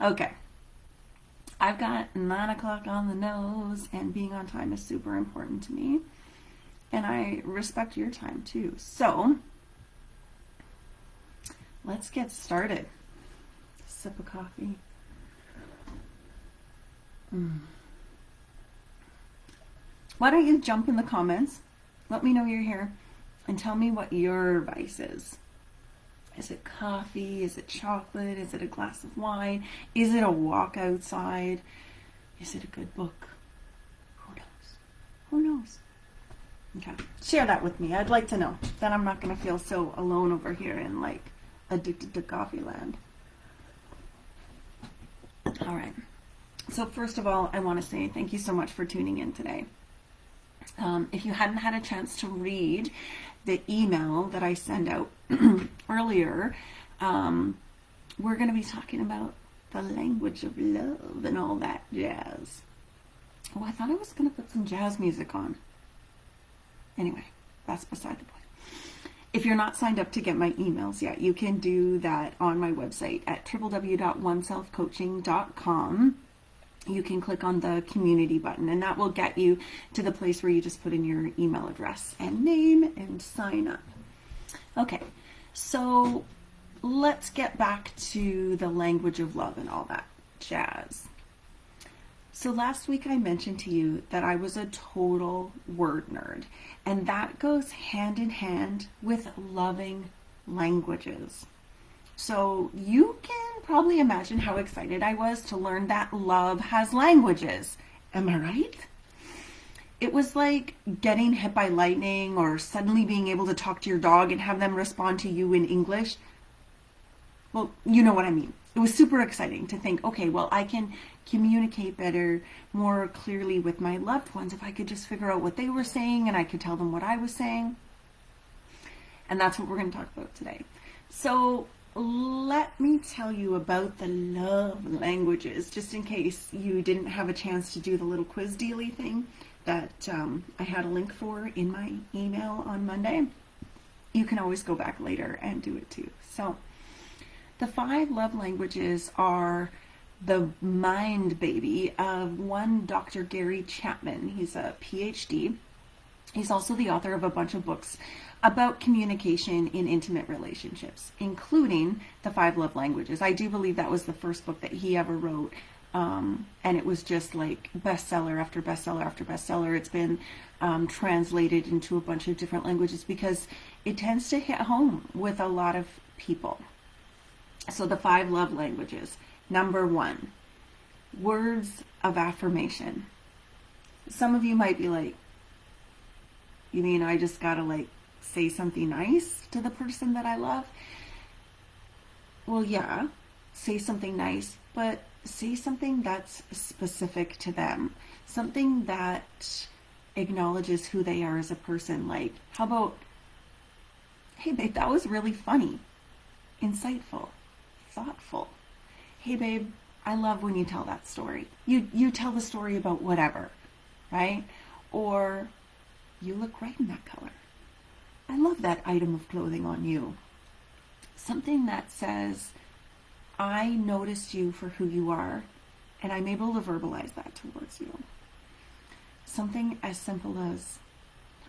Okay. I've got 9 o'clock on the nose, and being on time is super important to me. And I respect your time too. So, let's get started. Sip of coffee. Why don't you jump in the comments? Let me know you're here and tell me what your vice is. Is it coffee? Is it chocolate? Is it a glass of wine? Is it a walk outside? Is it a good book? Who knows? Who knows? Okay. Share that with me. I'd like to know. Then I'm not going to feel so alone over here in like addicted to coffee land. All right. So first of all, I want to say thank you so much for tuning in today. If you hadn't had a chance to read the email that I sent out earlier, we're going to be talking about the language of love and all that jazz. Oh, I thought I was going to put some jazz music on. Anyway, that's beside the point. If you're not signed up to get my emails yet, you can do that on my website at www.oneselfcoaching.com. You can click on the community button, and that will get you to the place where you just put in your email address and name and sign up. Okay, so let's get back to the language of love and all that jazz. So last week I mentioned to you that I was a total word nerd, and that goes hand in hand with loving languages. So you can probably imagine how excited I was to learn that love has languages. Am I right? It was like getting hit by lightning or suddenly being able to talk to your dog and have them respond to you in English. Well, you know what I mean. It was super exciting to think, okay, well, I can communicate better, more clearly with my loved ones if I could just figure out what they were saying and I could tell them what I was saying. And that's what we're going to talk about today. So let me tell you about the love languages, just in case you didn't have a chance to do the little quiz dealy thing that I had a link for in my email on Monday. You can always go back later and do it too. So the 5 love languages are the mind baby of one Dr. Gary Chapman. He's a PhD. He's also the author of a bunch of books about communication in intimate relationships, including the 5 love languages. I do believe that was the first book that he ever wrote, and it was just like bestseller after bestseller after bestseller. It's been translated into a bunch of different languages because it tends to hit home with a lot of people. So the 5 love languages. Number 1, words of affirmation. Some of you might be like, you mean I just gotta like say something nice to the person that I love? Well, yeah, say something nice, but say something that's specific to them. Something that acknowledges who they are as a person. Like, how about, hey babe, that was really funny, insightful, thoughtful. Hey babe, I love when you tell that story. You tell the story about whatever, right? Or, you look great in that color. I love that item of clothing on you. Something that says, I noticed you for who you are, and I'm able to verbalize that towards you. Something as simple as,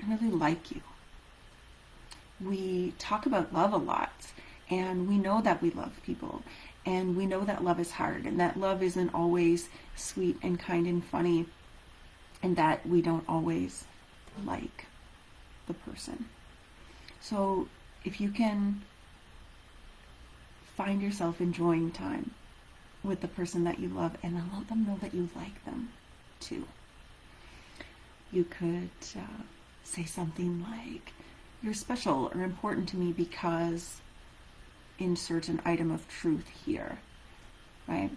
I really like you. We talk about love a lot, and we know that we love people, and we know that love is hard, and that love isn't always sweet and kind and funny, and that we don't always like the person. So if you can find yourself enjoying time with the person that you love and then let them know that you like them too. You could say something like, you're special or important to me because insert an item of truth here, right?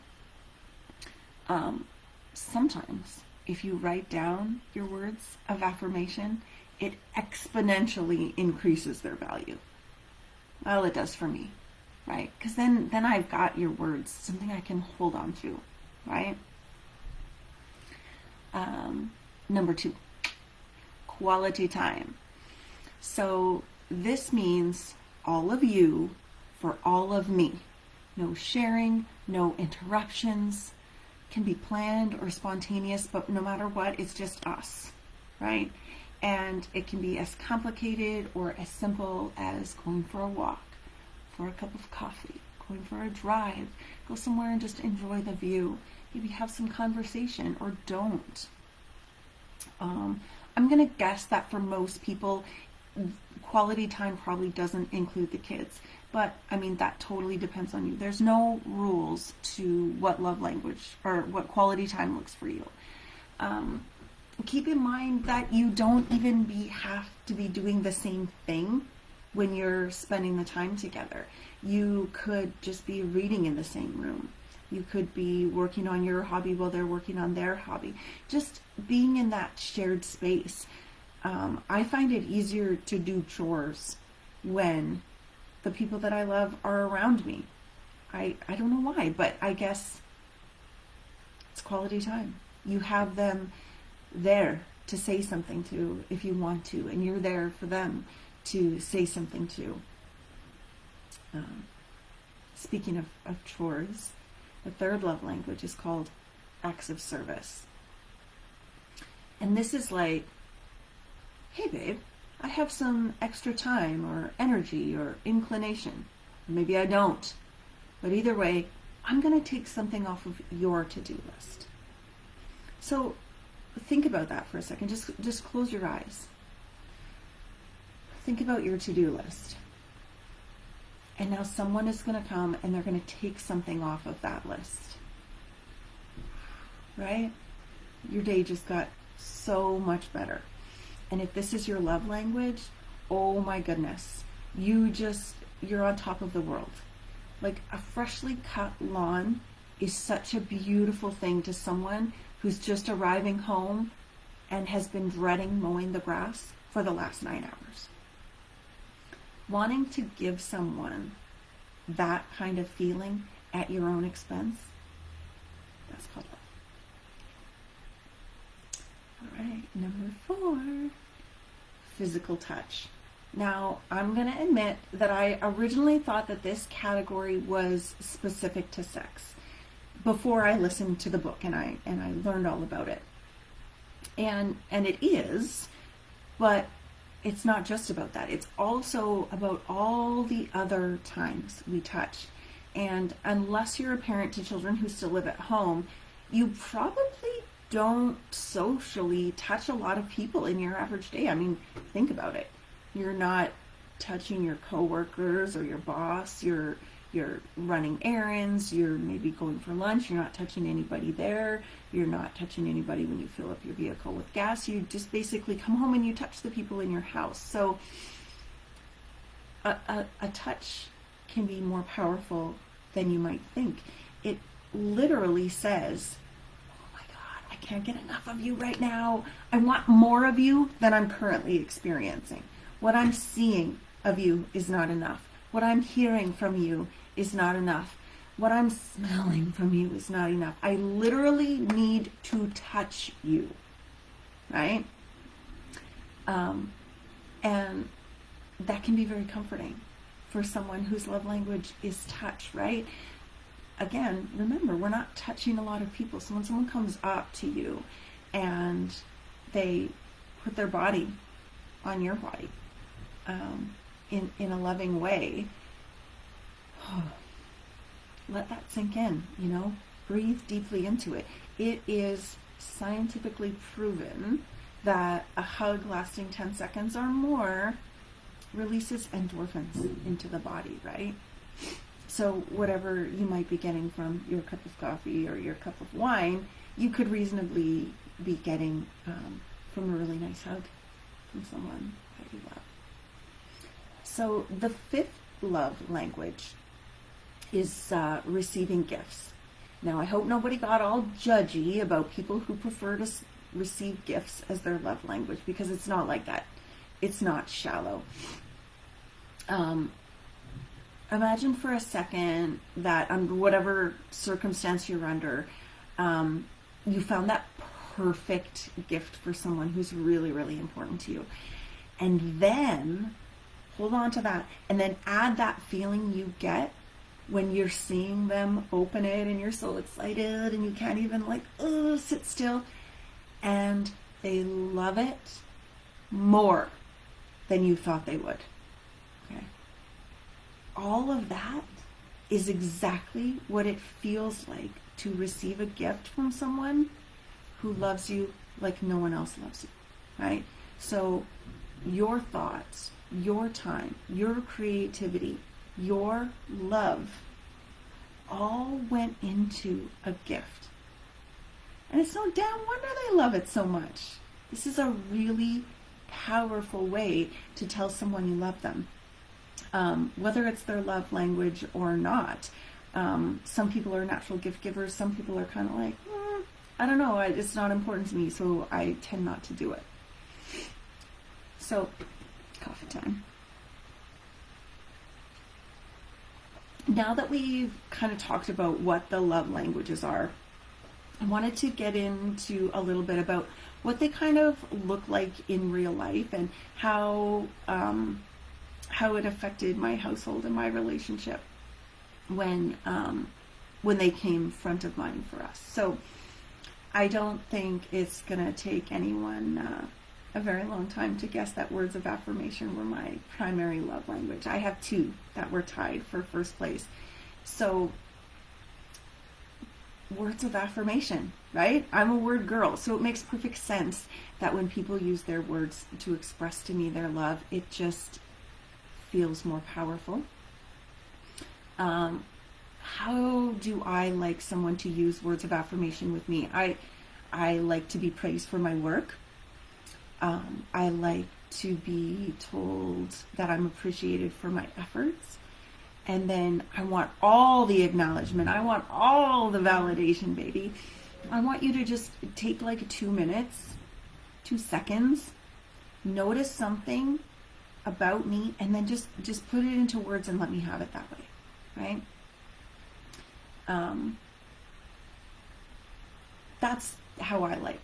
Sometimes if you write down your words of affirmation, it exponentially increases their value. Well, it does for me, right? Because then I've got your words, something I can hold on to, right? Number 2, quality time. So this means all of you for all of me. No sharing, no interruptions, can be planned or spontaneous, but no matter what, it's just us, right? And it can be as complicated or as simple as going for a walk, for a cup of coffee, going for a drive, go somewhere and just enjoy the view. Maybe have some conversation or don't. I'm going to guess that for most people, quality time probably doesn't include the kids. But I mean, that totally depends on you. There's no rules to what love language or what quality time looks for you. Keep in mind that you don't even have to be doing the same thing when you're spending the time together. You could just be reading in the same room. You could be working on your hobby while they're working on their hobby. Just being in that shared space. I find it easier to do chores when the people that I love are around me. I don't know why, but I guess it's quality time. You have them there to say something to if you want to, and you're there for them to say something to. Speaking of chores, the third love language is called acts of service. And this is like, hey babe, I have some extra time or energy or inclination. Maybe I don't. But either way, I'm going to take something off of your to-do list. So think about that for a second. Just close your eyes. Think about your to-do list. And now someone is going to come and they're going to take something off of that list. Right? Your day just got so much better. And if this is your love language, oh my goodness, you're on top of the world. Like a freshly cut lawn is such a beautiful thing to someone who's just arriving home and has been dreading mowing the grass for the last 9 hours. Wanting to give someone that kind of feeling at your own expense, that's called love. All right, number 4, physical touch. Now, I'm going to admit that I originally thought that this category was specific to sex before I listened to the book and I learned all about it. And it is, but it's not just about that. It's also about all the other times we touch. And unless you're a parent to children who still live at home, you probably don't socially touch a lot of people in your average day. I mean, think about it. You're not touching your coworkers or your boss. You're running errands. You're maybe going for lunch. You're not touching anybody there. You're not touching anybody when you fill up your vehicle with gas. You just basically come home and you touch the people in your house. So a touch can be more powerful than you might think. It literally says, I can't get enough of you right now. I want more of you than I'm currently experiencing. What I'm seeing of you is not enough. What I'm hearing from you is not enough. What I'm smelling from you is not enough. I literally need to touch you, right? And that can be very comforting for someone whose love language is touch, right? Again, remember, we're not touching a lot of people. So when someone comes up to you and they put their body on your body in a loving way, let that sink in, breathe deeply into it. It is scientifically proven that a hug lasting 10 seconds or more releases endorphins into the body, right? So whatever you might be getting from your cup of coffee or your cup of wine, you could reasonably be getting from a really nice hug from someone that you love. So the 5th love language is receiving gifts. Now, I hope nobody got all judgy about people who prefer to receive gifts as their love language, because it's not like that. It's not shallow. Imagine for a second that under whatever circumstance you're under, you found that perfect gift for someone who's really, really important to you. And then hold on to that and then add that feeling you get when you're seeing them open it and you're so excited and you can't even like, sit still, and they love it more than you thought they would. Okay. All of that is exactly what it feels like to receive a gift from someone who loves you like no one else loves you, right? So your thoughts, your time, your creativity, your love all went into a gift. And it's no damn wonder they love it so much. This is a really powerful way to tell someone you love them. Whether it's their love language or not. Some people are natural gift givers. Some people are kind of like, I don't know, it's not important to me, so I tend not to do it. So, coffee time. Now that we've kind of talked about what the love languages are, I wanted to get into a little bit about what they kind of look like in real life and how it affected my household and my relationship when they came front of mind for us. So I don't think it's gonna take anyone a very long time to guess that words of affirmation were my primary love language. I have two that were tied for first place. So words of affirmation, right? I'm a word girl, so it makes perfect sense that when people use their words to express to me their love, it just feels more powerful. How do I like someone to use words of affirmation with me? I like to be praised for my work. I like to be told that I'm appreciated for my efforts. And then I want all the acknowledgement. I want all the validation, baby. I want you to just take like 2 minutes, 2 seconds, notice something about me, and then just put it into words and let me have it that way, right? That's how I like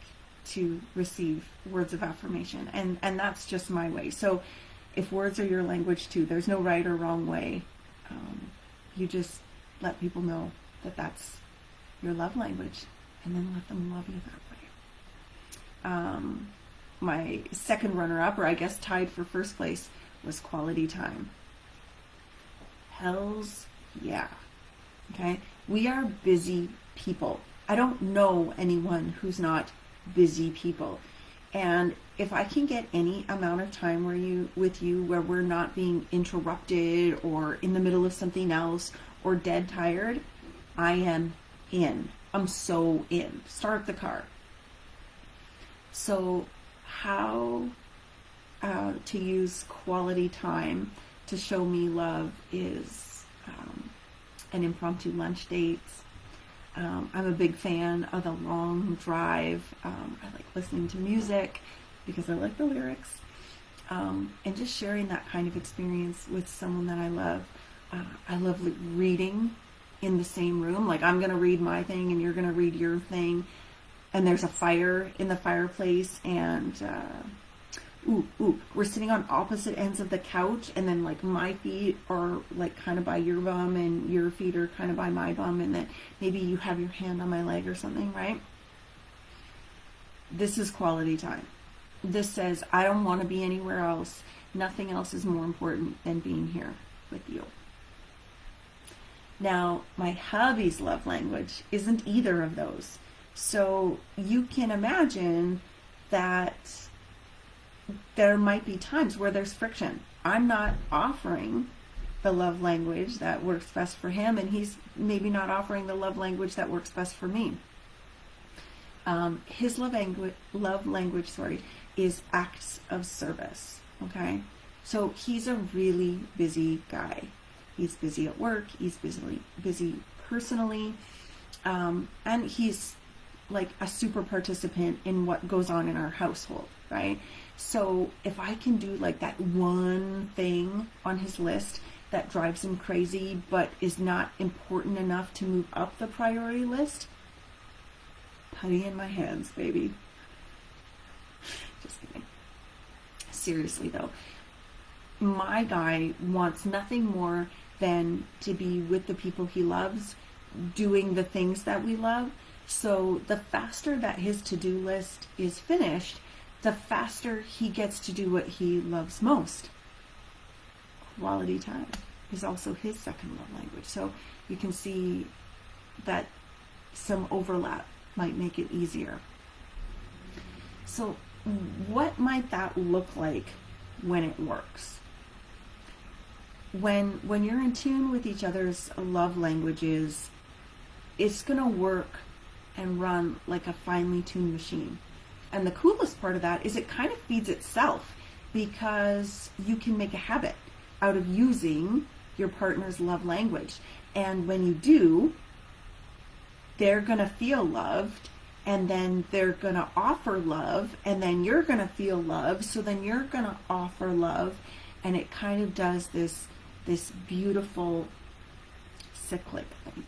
to receive words of affirmation, and that's just my way. So if words are your language too, there's no right or wrong way. You just let people know that that's your love language, and then let them love you that way. My second runner-up, or I guess tied for first place, was quality time. Hells yeah. Okay? We are busy people. I don't know anyone who's not busy people. And if I can get any amount of time with you where we're not being interrupted or in the middle of something else or dead tired, I am in. I'm so in. Start the car. So how to use quality time to show me love is an impromptu lunch date. I'm a big fan of the long drive. I like listening to music because I like the lyrics. And just sharing that kind of experience with someone that I love. I love reading in the same room. Like, I'm going to read my thing and you're going to read your thing. And there's a fire in the fireplace, and we're sitting on opposite ends of the couch, and then like my feet are like kind of by your bum and your feet are kind of by my bum, and then maybe you have your hand on my leg or something, right? This is quality time. This says, I don't want to be anywhere else. Nothing else is more important than being here with you. Now, my hubby's love language isn't either of those. So you can imagine that there might be times where there's friction. I'm not offering the love language that works best for him, and he's maybe not offering the love language that works best for me. His love language, is acts of service. Okay, so he's a really busy guy. He's busy at work. He's busy personally, and he's like a super participant in what goes on in our household, right? So if I can do like that one thing on his list that drives him crazy but is not important enough to move up the priority list, putty in my hands, baby. Just kidding. Seriously though, my guy wants nothing more than to be with the people he loves, doing the things that we love. So the faster that his to-do list is finished, the faster he gets to do what he loves most. Quality time is also his second love language. So you can see that some overlap might make it easier. So what might that look like when it works? When you're in tune with each other's love languages, it's going to work and run like a finely tuned machine. And the coolest part of that is it kind of feeds itself, because you can make a habit out of using your partner's love language. And when you do, they're going to feel loved, and then they're going to offer love, and then you're going to feel love, so then you're going to offer love, and it kind of does this beautiful cyclic thing.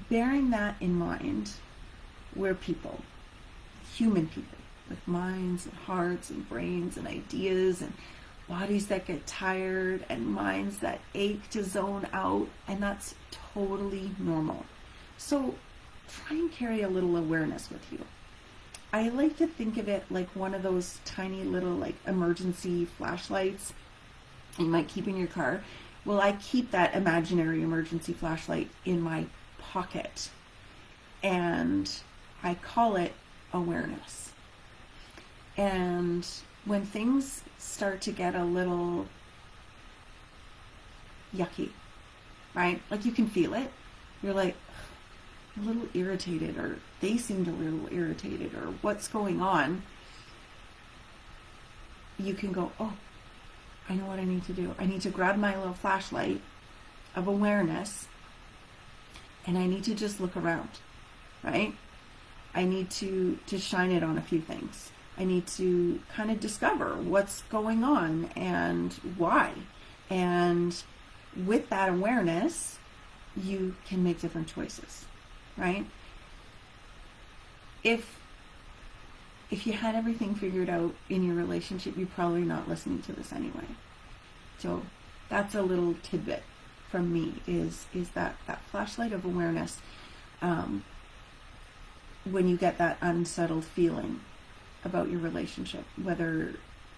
Bearing that in mind, we're people, human people, with minds and hearts and brains and ideas and bodies that get tired and minds that ache to zone out, and that's totally normal. So try and carry a little awareness with you. I like to think of it like one of those tiny little like emergency flashlights you might keep in your car. Well, I keep that imaginary emergency flashlight in my pocket, and I call it awareness. And when things start to get a little yucky, right? Like you can feel it. You're like a little irritated, or they seemed a little irritated, or what's going on? You can go, oh, I know what I need to do. I need to grab my little flashlight of awareness, and I need to just look around, right? I need to shine it on a few things. I need to kind of discover what's going on and why. And with that awareness, you can make different choices, right? If you had everything figured out in your relationship, you're probably not listening to this anyway. So that's a little tidbit from me, is that flashlight of awareness. When you get that unsettled feeling about your relationship, whether,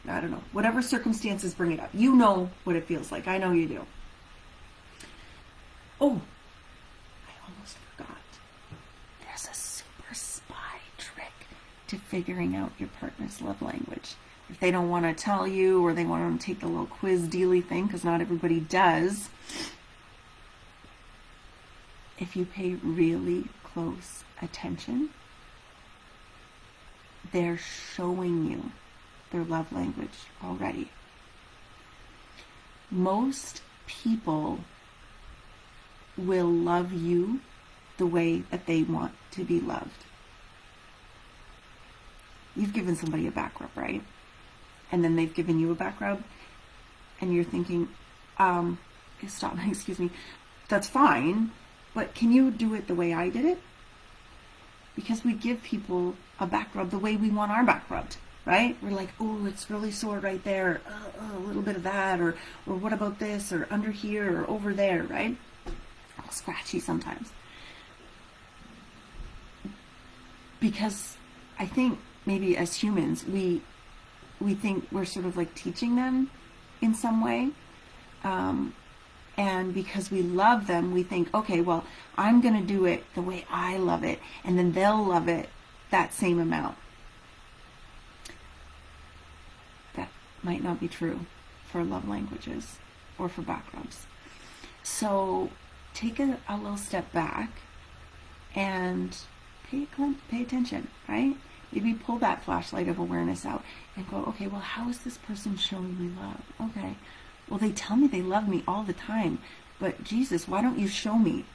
I don't know, whatever circumstances bring it up, you know what it feels like. I know you do. Oh, I almost forgot. There's a super spy trick to figuring out your partner's love language. If they don't want to tell you, or they want to take the little quiz dealy thing, because not everybody does, if you pay really close attention, they're showing you their love language already. Most people will love you the way that they want to be loved. You've given somebody a back rub, right? And then they've given you a back rub, and you're thinking, stop, excuse me, that's fine, but can you do it the way I did it? Because we give people a back rub the way we want our back rubbed, right? We're like, oh, it's really sore right there, a little bit of that, or what about this, or under here, or over there, right? A little scratchy sometimes. Because I think maybe as humans, we think we're sort of like teaching them in some way. And because we love them, we think, okay, well, I'm going to do it the way I love it, and then they'll love it that same amount. That might not be true for love languages or for back rubs. So take a little step back and pay attention, right? Maybe pull that flashlight of awareness out and go, okay, well, how is this person showing me love? Okay, well, they tell me they love me all the time, but Jesus, why don't you show me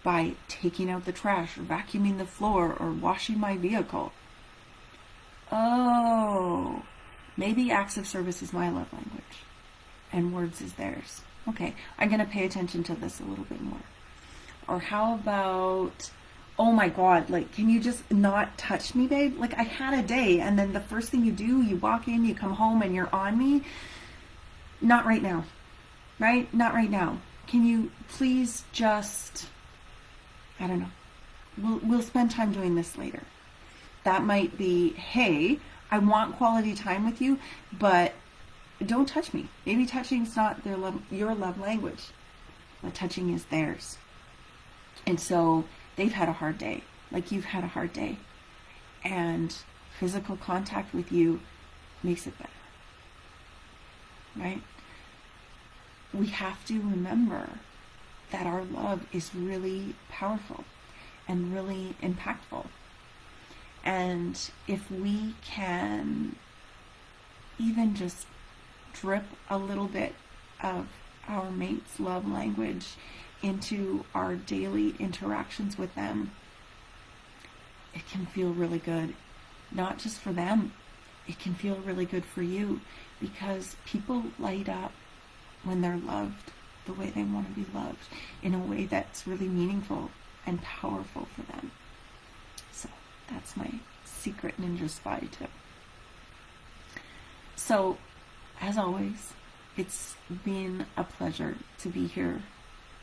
by taking out the trash, or vacuuming the floor, or washing my vehicle? Oh, maybe acts of service is my love language, and words is theirs. Okay, I'm going to pay attention to this a little bit more. Or how about, oh my God, like, can you just not touch me, babe? Like, I had a day, and then the first thing you do, you walk in, you come home, and you're on me. Not right now. right? Not right now. Can you please just, I don't know, we'll spend time doing this later. That might be, hey, I want quality time with you, but don't touch me. Maybe touching is not your love language, but touching is theirs. And so they've had a hard day, like you've had a hard day. And physical contact with you makes it better, right? We have to remember that our love is really powerful and really impactful. And if we can even just drip a little bit of our mate's love language into our daily interactions with them, it can feel really good. Not just for them, it can feel really good for you, because people light up when they're loved the way they want to be loved, in a way that's really meaningful and powerful for them. So that's my secret ninja spy tip. So, as always, it's been a pleasure to be here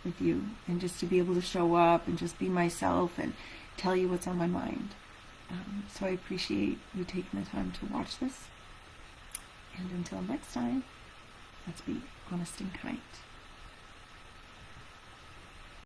with you and just to be able to show up and just be myself and tell you what's on my mind. So I appreciate you taking the time to watch this. And until next time, let's be honest and kind.